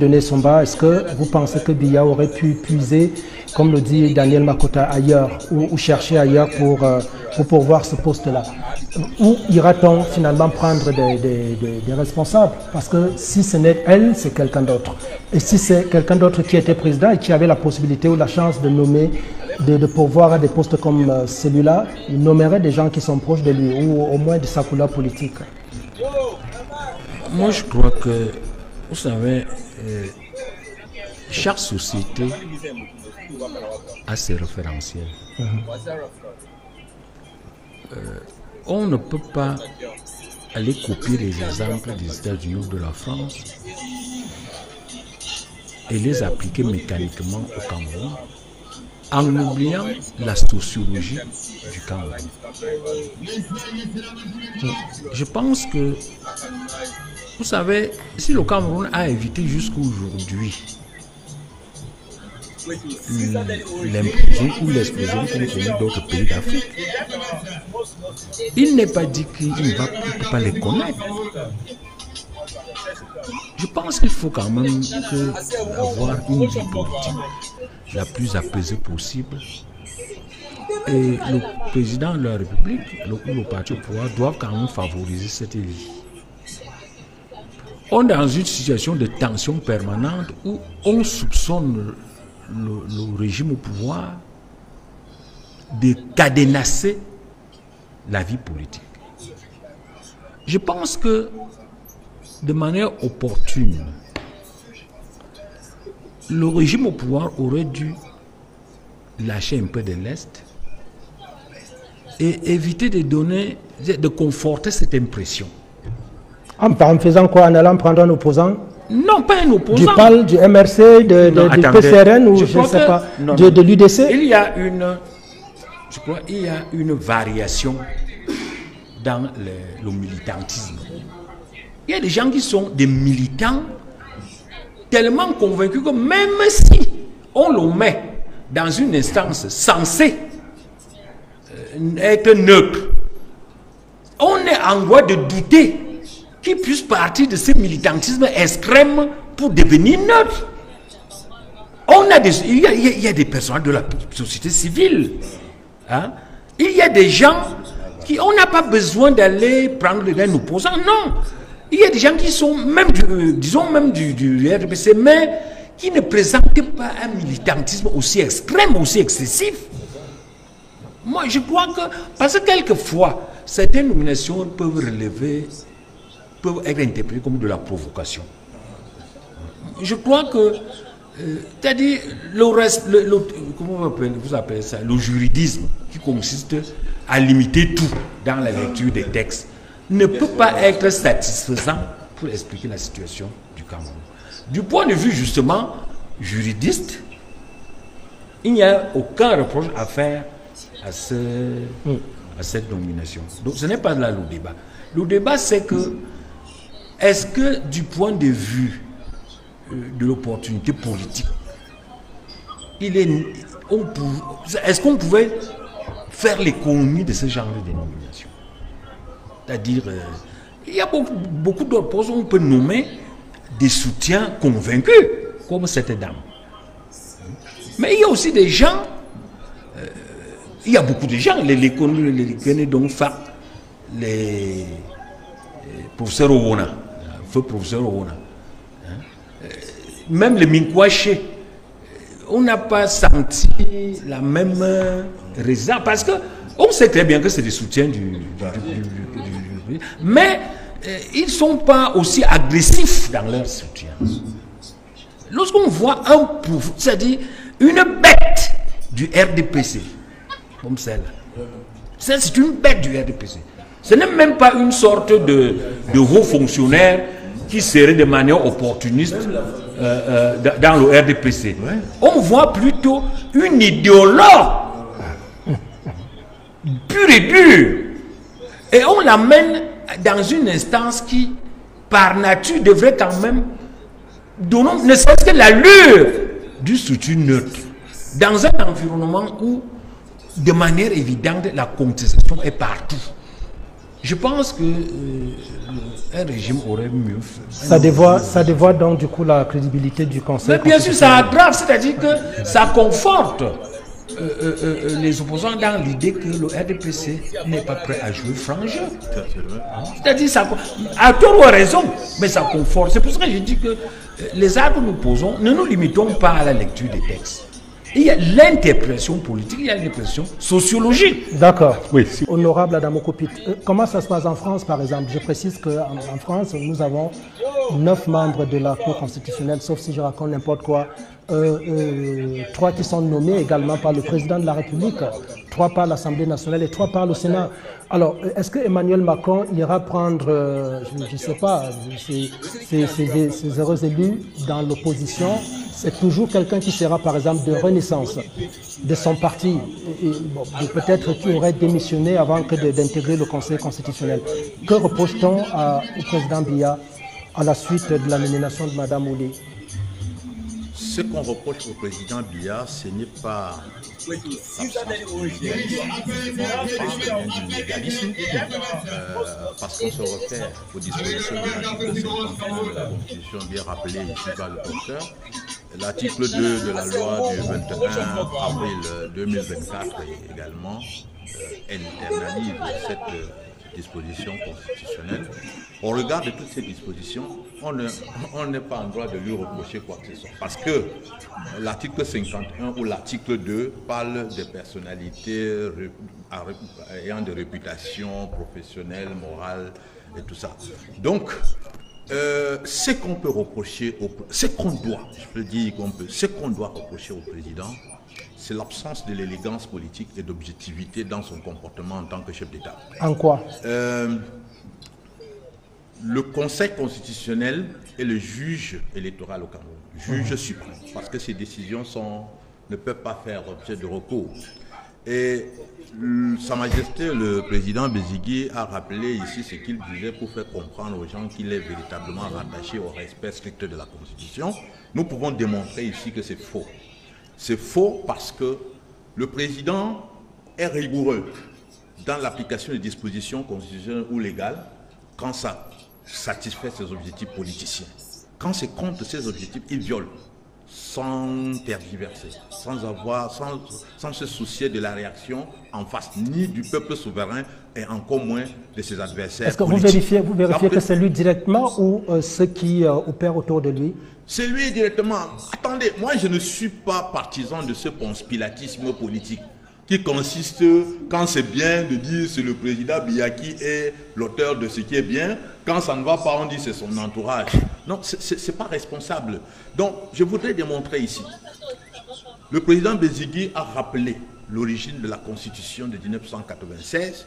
tenez son bas, est-ce que vous pensez que Biya aurait pu puiser, comme le dit Daniel Makota, ailleurs, ou chercher ailleurs pour pourvoir ce poste-là? Où ira-t-on finalement prendre des responsables? Parce que si ce n'est elle, c'est quelqu'un d'autre. Et si c'est quelqu'un d'autre qui était président et qui avait la possibilité ou la chance de nommer, de pourvoir à des postes comme celui-là, il nommerait des gens qui sont proches de lui, ou au moins de sa couleur politique. Moi, je crois que, vous savez, chaque société a ses référentiels. On ne peut pas aller copier les exemples des États-Unis ou de la France et les appliquer mécaniquement au Cameroun en oubliant la sociologie du Cameroun. Je pense que, vous savez, si le Cameroun a évité jusqu'aujourd'hui l'implosion ou l'explosion qu'ont connu d'autres pays d'Afrique, il n'est pas dit qu'il ne va pas les connaître. Je pense qu'il faut quand même avoir une vie politique la plus apaisée possible. Et le président de la République, le parti au pouvoir, doivent quand même favoriser cette vie. On est dans une situation de tension permanente où on soupçonne le régime au pouvoir de cadenasser la vie politique. Je pense que de manière opportune, le régime au pouvoir aurait dû lâcher un peu de l'Est et éviter de conforter cette impression. En faisant quoi? En allant prendre un opposant? Non, pas un opposant. Tu parles du MRC, du PCRN ou je ne sais pas, de l'UDC? Il y a une variation dans le militantisme. Il y a des gens qui sont des militants tellement convaincus que même si on le met dans une instance censée être neutre, on est en voie de douter qu'ils puissent partir de ce militantisme extrême pour devenir neutre. Il y a des personnes de la société civile. Hein? Il y a des gens qui, on n'a pas besoin d'aller prendre un opposant, non. Il y a des gens qui sont même du RDPC, mais qui ne présentent pas un militantisme aussi extrême, aussi excessif. Moi, je crois que, parce que quelquefois, certaines nominations peuvent être interprétées comme de la provocation. Je crois que, c'est-à-dire, comment vous appelez ça, le juridisme, qui consiste à limiter tout dans la lecture des textes, ne peut pas être satisfaisant pour expliquer la situation du Cameroun. Du point de vue justement juridiste, il n'y a aucun reproche à faire à cette nomination. Donc ce n'est pas là le débat. Le débat c'est que, est-ce que du point de vue de l'opportunité politique, est-ce qu'on pouvait faire l'économie de ce genre de dénomination? C'est-à-dire, il y a beaucoup d'autres postes où on peut nommer des soutiens convaincus, comme cette dame. Mais il y a aussi des gens, il y a beaucoup de gens, les donc les professeurs Owona, feu professeur Owona, même les Minkwaché, on n'a pas senti la même raison, parce que on sait très bien que c'est des soutiens mais ils ne sont pas aussi agressifs dans leur soutien. Lorsqu'on voit c'est-à-dire une bête du RDPC, comme celle-là, c'est une bête du RDPC. Ce n'est même pas une sorte de haut fonctionnaire qui serait de manière opportuniste dans le RDPC. On voit plutôt une idéologue pure et dure. Et on l'amène dans une instance qui, par nature, devrait quand même donner ne serait-ce que l'allure du soutien neutre. Dans un environnement où, de manière évidente, la contestation est partout. Je pense que un régime aurait mieux fait. Ça dévoie donc du coup la crédibilité du Conseil. Mais bien sûr, ça aggrave, c'est-à-dire que ça conforte les opposants dans l'idée que le RDPC n'est pas prêt à jouer franc jeu. C'est-à-dire, ça, à tort ou à raison, mais ça conforte. C'est pour ça que je dis que les actes que nous posons, ne nous limitons pas à la lecture des textes. Il y a l'interprétation politique, il y a l'interprétation sociologique. D'accord. Oui. Honorable Adamo Kopit, comment ça se passe en France, par exemple? Je précise qu'en France, nous avons 9 membres de la Cour constitutionnelle, sauf si je raconte n'importe quoi. 3 qui sont nommés également par le président de la République, 3 par l'Assemblée nationale et 3 par le Sénat. Alors, est-ce que Emmanuel Macron ira prendre, je ne sais pas, ces heureux élus dans l'opposition? C'est toujours quelqu'un qui sera, par exemple, de Renaissance, de son parti, peut-être qui aurait démissionné avant d'intégrer le Conseil constitutionnel. Que reproche-t-on au président Biya à la suite de la nomination de Mme Ouli? Ce qu'on reproche au président Biya, ce n'est pas l'illégalisme, parce qu'on se réfère aux dispositions de l'article 51 de la Constitution, bien rappelé ici par le docteur. L'article 2 de la loi du 21 avril 2024 également internalise cette disposition constitutionnelle. Au regard de toutes ces dispositions, on n'est pas en droit de lui reprocher quoi que ce soit. Parce que l'article 51 ou l'article 2 parle des personnalités ayant des réputations professionnelles, morales et tout ça. Donc, ce qu'on peut reprocher, ce qu'on doit reprocher au président, c'est l'absence de l'élégance politique et d'objectivité dans son comportement en tant que chef d'État. En quoi? Le Conseil constitutionnel est le juge électoral au Cameroun, juge suprême, parce que ces décisions ne peuvent pas faire objet de recours. Et Sa Majesté le Président Bézigui a rappelé ici ce qu'il disait pour faire comprendre aux gens qu'il est véritablement rattaché au respect strict de la Constitution. Nous pouvons démontrer ici que c'est faux. C'est faux parce que le Président est rigoureux dans l'application des dispositions constitutionnelles ou légales quand ça satisfait ses objectifs politiciens. Quand c'est contre ses objectifs, il viole sans tergiverser, sans se soucier de la réaction en face, ni du peuple souverain et encore moins de ses adversaires. Est-ce que vous vérifiez que c'est lui directement ou ceux qui opèrent autour de lui? C'est lui directement. Attendez, moi je ne suis pas partisan de ce conspiratisme politique qui consiste, quand c'est bien, de dire c'est le président Biya qui est l'auteur de ce qui est bien. Quand ça ne va pas, on dit c'est son entourage. Non, ce n'est pas responsable. Donc, je voudrais démontrer ici. Le président Bézigui a rappelé l'origine de la Constitution de 1996.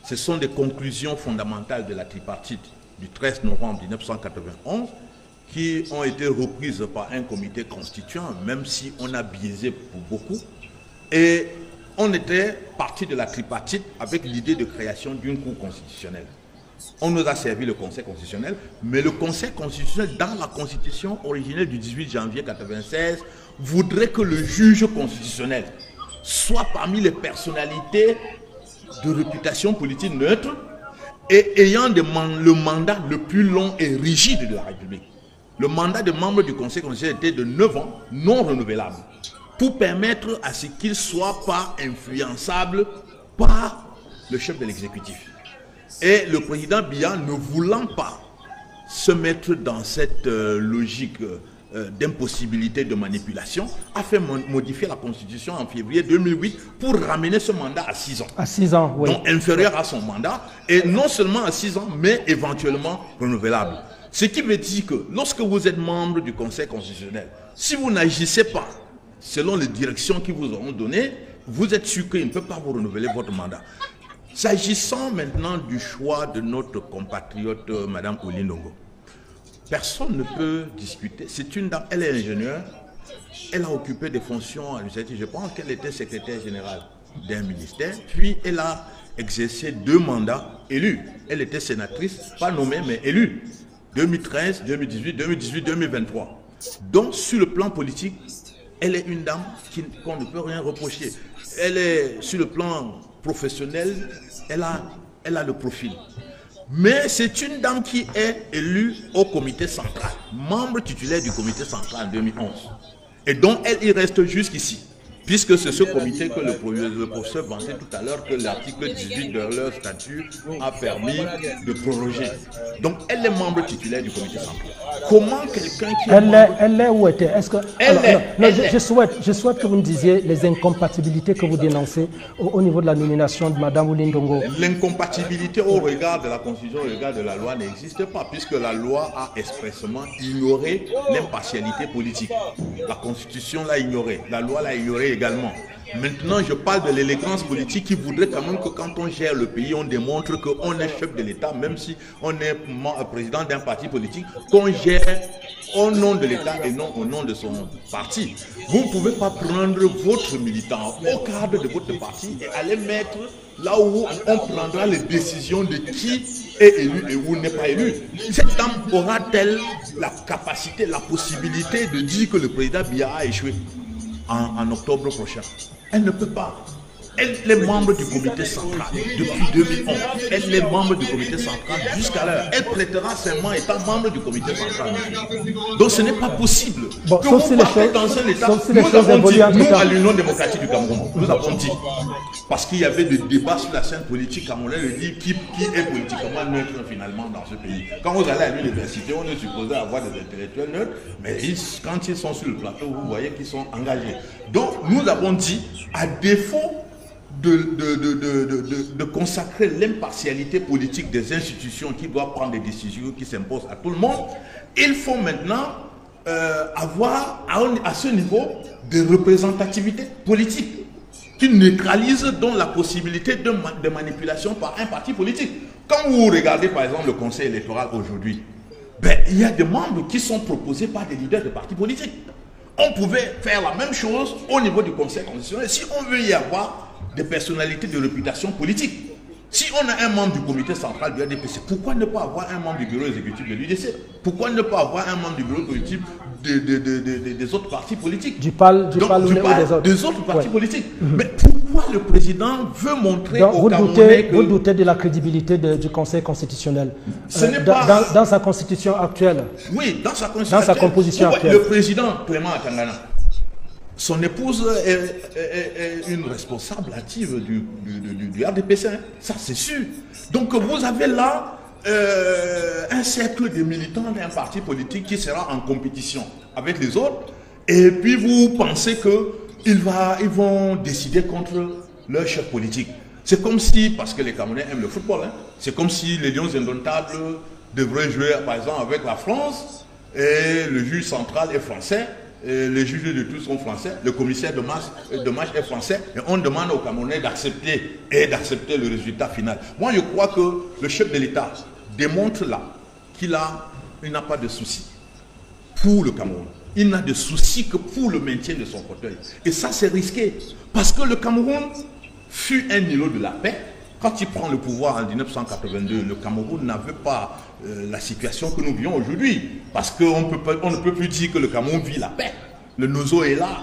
Ce sont des conclusions fondamentales de la tripartite du 13 novembre 1991 qui ont été reprises par un comité constituant, même si on a biaisé pour beaucoup. Et on était parti de la tripartite avec l'idée de création d'une cour constitutionnelle. On nous a servi le Conseil constitutionnel, mais le Conseil constitutionnel, dans la Constitution originelle du 18 janvier 1996, voudrait que le juge constitutionnel soit parmi les personnalités de réputation politique neutre et ayant le mandat le plus long et rigide de la République. Le mandat de membre du Conseil constitutionnel était de 9 ans, non renouvelable, pour permettre à ce qu'il ne soit pas influençable par le chef de l'exécutif. Et le président Biya, ne voulant pas se mettre dans cette logique d'impossibilité de manipulation, a fait modifier la Constitution en février 2008 pour ramener ce mandat à 6 ans. À 6 ans, oui. Donc inférieur à son mandat, et non seulement à 6 ans, mais éventuellement renouvelable. Ce qui veut dire que lorsque vous êtes membre du Conseil constitutionnel, si vous n'agissez pas selon les directions qu'ils vous auront données, vous êtes sûr qu'ils ne peuvent pas vous renouveler votre mandat. S'agissant maintenant du choix de notre compatriote Mme Ouli Ndongo, personne ne peut discuter. C'est une dame, elle est ingénieure, elle a occupé des fonctions administratives. Je pense qu'elle était secrétaire générale d'un ministère, puis elle a exercé 2 mandats élus. Elle était sénatrice, pas nommée, mais élue. 2013, 2018, 2023. Donc, sur le plan politique, elle est une dame qu'on ne peut rien reprocher. Elle est, sur le plan professionnel, elle a elle a le profil. Mais c'est une dame qui est élue au comité central, membre titulaire du comité central en 2011. Et donc, elle y reste jusqu'ici. Puisque c'est ce comité que le professeur vantait tout à l'heure que l'article 18 de leur statut a permis de proroger. Donc, elle est membre titulaire du comité central. Comment quelqu'un qui elle est où était? Est-ce que je souhaite que vous me disiez les incompatibilités que vous dénoncez au niveau de la nomination de Mme Oulindongo. L'incompatibilité au regard de la Constitution, au regard de la loi n'existe pas, puisque la loi a expressément ignoré l'impartialité politique. La Constitution l'a ignoré, la loi l'a ignoré également. Maintenant, je parle de l'élégance politique qui voudrait quand même que quand on gère le pays, on démontre qu'on est chef de l'État, même si on est président d'un parti politique, qu'on gère au nom de l'État et non au nom de son parti. Vous ne pouvez pas prendre votre militant au cadre de votre parti et aller mettre là où on prendra les décisions de qui est élu et où n'est pas élu. Cette dame aura-t-elle la capacité, la possibilité de dire que le président Biya a échoué en octobre prochain? Elle ne peut pas. Elle est membre du comité central depuis 2011. Elle est membre du comité central jusqu'à l'heure. Elle prêtera serment étant membre du comité central. Donc ce n'est pas possible. Bon, sauf si les choses, dans un État, nous à l'Union démocratique du Cameroun, nous avons dit, parce qu'il y avait des débats sur la scène politique camerounaise, de dire qui est politiquement neutre finalement dans ce pays. Quand vous allez à l'université, on est supposé avoir des intellectuels neutres, mais quand ils sont sur le plateau, vous voyez qu'ils sont engagés. Donc nous avons dit, à défaut de consacrer l'impartialité politique des institutions qui doivent prendre des décisions qui s'imposent à tout le monde, il faut maintenant avoir à ce niveau des représentativités politiques qui neutralisent donc la possibilité de manipulation par un parti politique. Quand vous regardez par exemple le conseil électoral aujourd'hui, il y a des membres qui sont proposés par des leaders de partis politiques. On pouvait faire la même chose au niveau du conseil constitutionnel si on veut y avoir des personnalités de réputation politique. Si on a un membre du comité central du RDPC, pourquoi ne pas avoir un membre du bureau exécutif de l'UDC? Pourquoi ne pas avoir un membre du bureau exécutif des autres partis politiques? Des autres partis politiques. Mais pourquoi le président veut montrer au Camerounais que... Vous doutez de la crédibilité du Conseil constitutionnel dans sa constitution actuelle? Oui, dans sa constitution actuelle. Dans sa composition actuelle. Le président Clément Atangana, son épouse est une responsable active du RDPC, ça c'est sûr. Donc vous avez là un cercle de militants d'un parti politique qui sera en compétition avec les autres, et puis vous pensez qu'ils vont décider contre leur chef politique. C'est comme si, parce que les Camerounais aiment le football, c'est comme si les Lions indomptables devraient jouer par exemple avec la France, et le juge central est français, et les juges de tous sont français, le commissaire de match est français, et on demande aux Camerounais d'accepter le résultat final. Moi je crois que le chef de l'État démontre là qu'il n'a pas de souci pour le Cameroun. Il n'a de souci que pour le maintien de son fauteuil. Et ça c'est risqué, parce que le Cameroun fut un îlot de la paix. Quand il prend le pouvoir en 1982, le Cameroun n'avait pas la situation que nous vivons aujourd'hui. Parce qu'on ne peut plus dire que le Cameroun vit la paix. Le nozo est là.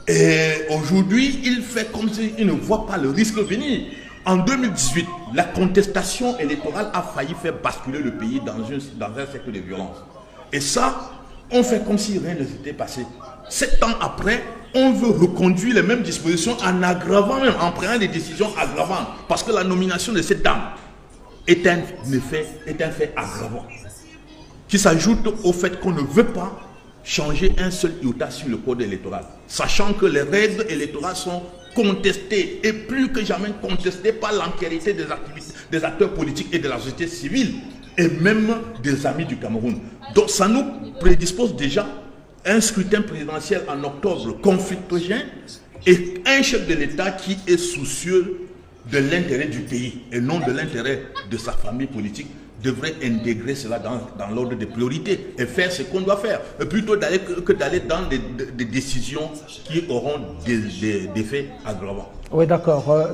Et aujourd'hui, il fait comme s'il ne voit pas le risque venir. En 2018, la contestation électorale a failli faire basculer le pays dans un cercle de violence. Et ça, on fait comme si rien ne s'était passé. 7 ans après, on veut reconduire les mêmes dispositions en aggravant même, en prenant des décisions aggravantes. Parce que la nomination de cette dame est un fait aggravant. Qui s'ajoute au fait qu'on ne veut pas changer un seul iota sur le code électoral. Sachant que les règles électorales sont contestées et plus que jamais contestées par l'entièreté des acteurs politiques et de la société civile et même des amis du Cameroun. Donc ça nous prédispose déjà un scrutin présidentiel en octobre conflictogène et un chef de l'État qui est soucieux de l'intérêt du pays et non de l'intérêt de sa famille politique devrait intégrer cela dans l'ordre des priorités et faire ce qu'on doit faire, plutôt que d'aller dans des décisions qui auront des effets aggravants. Oui, d'accord.